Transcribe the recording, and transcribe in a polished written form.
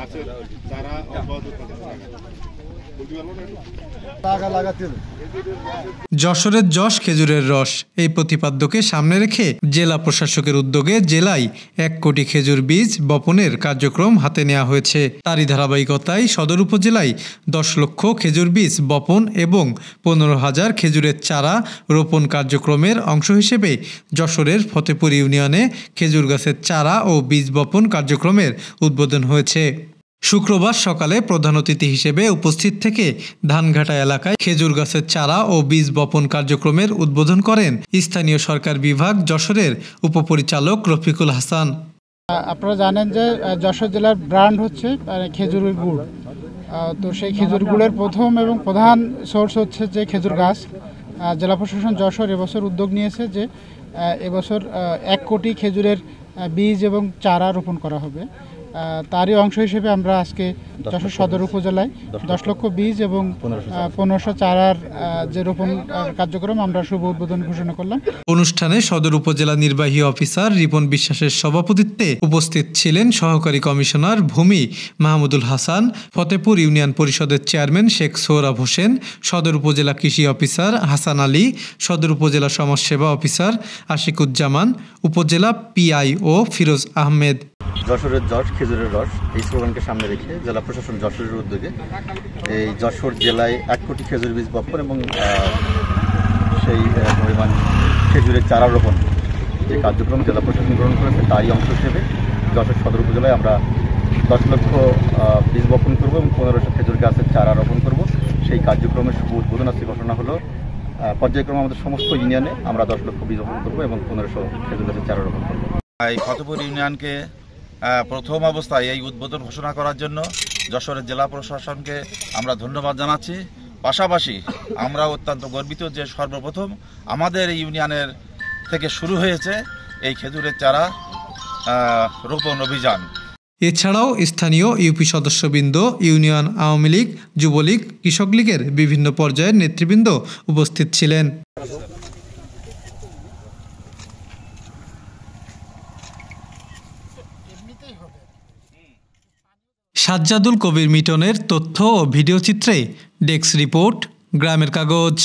গাছের চারা অব্যাহত যশোরের যশ খেজুরের রস এই প্রতিপাদ্যকে সামনে রেখে জেলা প্রশাসকের উদ্যোগে জেলায় 1 কোটি খেজুর বীজ বপনের কার্যক্রম হাতে নেওয়া হয়েছে। তারই ধারাবাহিকতায় সদর উপজেলায় 10 লক্ষ খেজুর বীজ বপন এবং 15,000 খেজুরের চারা রোপণ কার্যক্রমের অংশ হিসেবে যশোরের ফতেপুর ইউনিয়নে খেজুর গাছের চারা ও বীজ বপন কার্যক্রমের উদ্বোধন হয়েছে। শুক্রবার সকালে প্রধান অতিথি হিসেবে উপস্থিত থেকে ধানঘাটা এলাকায় খেজুর গাছের চারা ও বীজ বপন কার্যক্রমের উদ্বোধন করেন স্থানীয় সরকার বিভাগ যশোরের উপপরিচালক রফিকুল হাসান। আপনারা জানেন যে যশোর জেলার ব্র্যান্ড হচ্ছে খেজুরের গুড়। তো সেই খেজুর গুড়ের প্রথম এবং প্রধান সোর্স হচ্ছে যে খেজুর গাছ। জেলা প্রশাসন যশোর এবছর উদ্যোগ নিয়েছে যে এবছর 1 কোটি খেজুরের বীজ এবং চারা রোপণ করা হবে। তারই অংশ হিসেবে আমরা আজকে যশোর সদর উপজেলায় 10 লক্ষ বীজ এবং 1500 চারার যে রোপণ কার্যক্রম আমরা শুভ উদ্বোধন ঘোষণা করলাম। অনুষ্ঠানে সদর উপজেলা নির্বাহী অফিসার রিপন বিশ্বাসের সভাপতিত্বে উপস্থিত ছিলেন সহকারী কমিশনার ভূমি মাহমুদুল হাসান, ফতেপুর ইউনিয়ন পরিষদের চেয়ারম্যান শেখ সোহরাব হোসেন, সদর উপজেলা কৃষি অফিসার হাসান আলী, সদর উপজেলা সমাজসেবা অফিসার আশিকুজ্জামান, উপজেলা পিআইও ফিরোজ আহমেদ। যশোরের যশ খেজুরের রস এই স্লোগানকে সামনে রেখে জেলা প্রশাসন যশোরের উদ্যোগে এই যশোর জেলায় 1 কোটি খেজুর বীজ বপন এবং সেই পরিমাণ খেজুরের চারা রোপণ যে কার্যক্রম জেলা প্রশাসন গ্রহণ করেছে তারই অংশ হিসেবে যশোর সদর উপজেলায় আমরা 10 লক্ষ বীজ বপন করব এবং 1500 খেজুর গাছের চারা রোপণ করব। সেই কার্যক্রমের শুভ উদ্বোধন আজকে ঘোষণা হলো। পর্যায়ক্রমে আমাদের সমস্ত ইউনিয়নে আমরা 10 লক্ষ বীজ বপন করব এবং 1500 খেজুর গাছের চারা রোপণ করব। এই ফতেপুর ইউনিয়নকে প্রথম অবস্থায় এই উদ্বোধন ঘোষণা করার জন্য যশোরের জেলা প্রশাসনকে আমরা ধন্যবাদ জানাচ্ছি। পাশাপাশি আমরা অত্যন্ত গর্বিত যে সর্বপ্রথম আমাদের এই ইউনিয়নের থেকে শুরু হয়েছে এই খেজুরের চারা রোপণ অভিযান। এছাড়াও স্থানীয় ইউপি সদস্যবৃন্দ, ইউনিয়ন আওয়ামী লীগ, যুবলীগ, কৃষক লীগের বিভিন্ন পর্যায়ের নেতৃবৃন্দ উপস্থিত ছিলেন। সাজ্জাদুল কবির মিটনের তথ্য ও ভিডিও চিত্রে ডেস্ক রিপোর্ট, গ্রামের কাগজ।